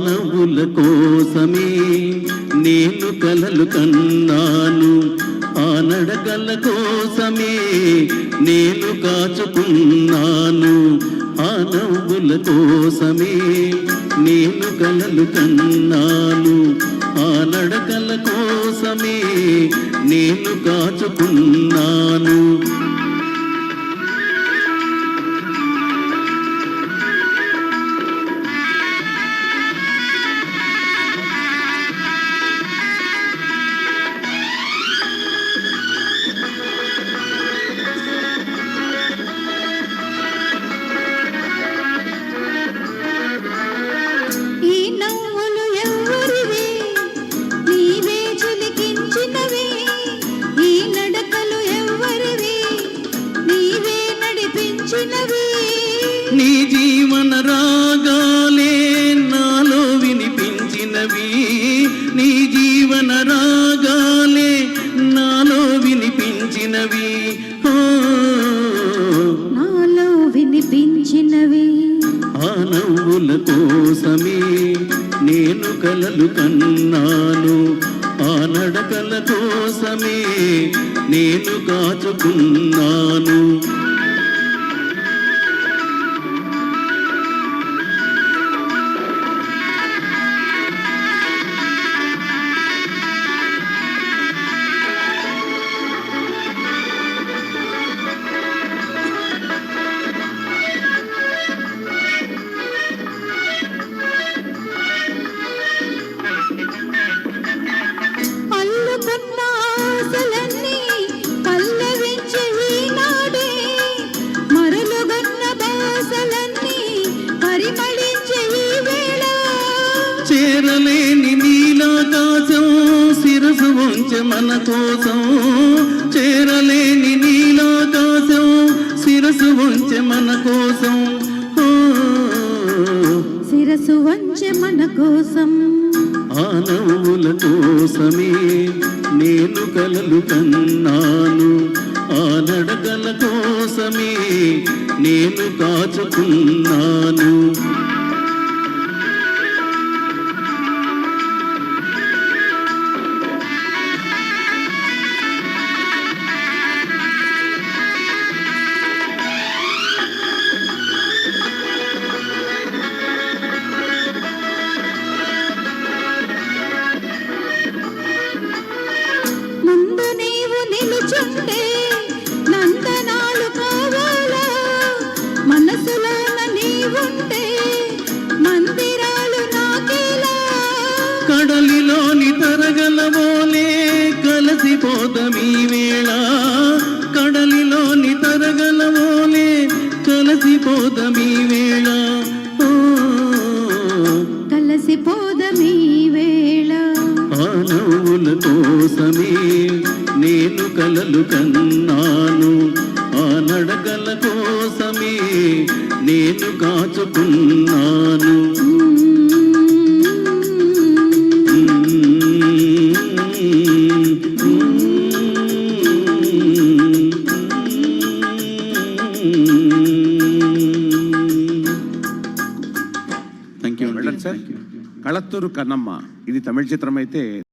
నవ్వుల కోసమే నేను కలలు కన్నాను, ఆ నడకల కోసమే నేను కాచుకున్నాను. ఆ నవ్వుల కోసమే నేను కలలు కన్నాను, ఆ నడకల కోసమే నేను కాచుకున్నాను. నీ జీవన రాగాలే నాలో వినిపించినవి, నీ జీవన రాగాలే నాలో వినిపించినవి, నాలో వినిపించినవి. ఆ నవ్వుల కోసమే నేను కలలు కన్నాను, ఆ నడకల కోసమే నేను కాచుకున్నాను. చేరలేని నీలాకాశం శిరసు వంచె మన కోసం, చేరలేని నీలాకాశం శిరసు వంచె మన కోసం, శిరసు వంచె మన కోసం. ఆ నవ్వుల కోసమే నేను కలలు కన్నాను, ఆ నడకల కోసమే నేను కాచుకున్నాను. ముందు నీవు నిలుచుంటే నందనాలు కావాలా, మనసులోన నీవుంటే మందిరాలు నాకేలా. కడలిలోని తరగలవోలే కలసిపోదమీ వేళ, కడలిలోని తరగలవోలే కలసిపోదమీ వేళ, కలసిపోదమీ వేళ. ఆ నవ్వుల కోసమే నేను కలలు కన్నాను, ఆ నడకల కోసమే నేను కాచుకున్నాను. Thank you sir. Kalathur Kannamma ఇది తమిళ చిత్రం అయితే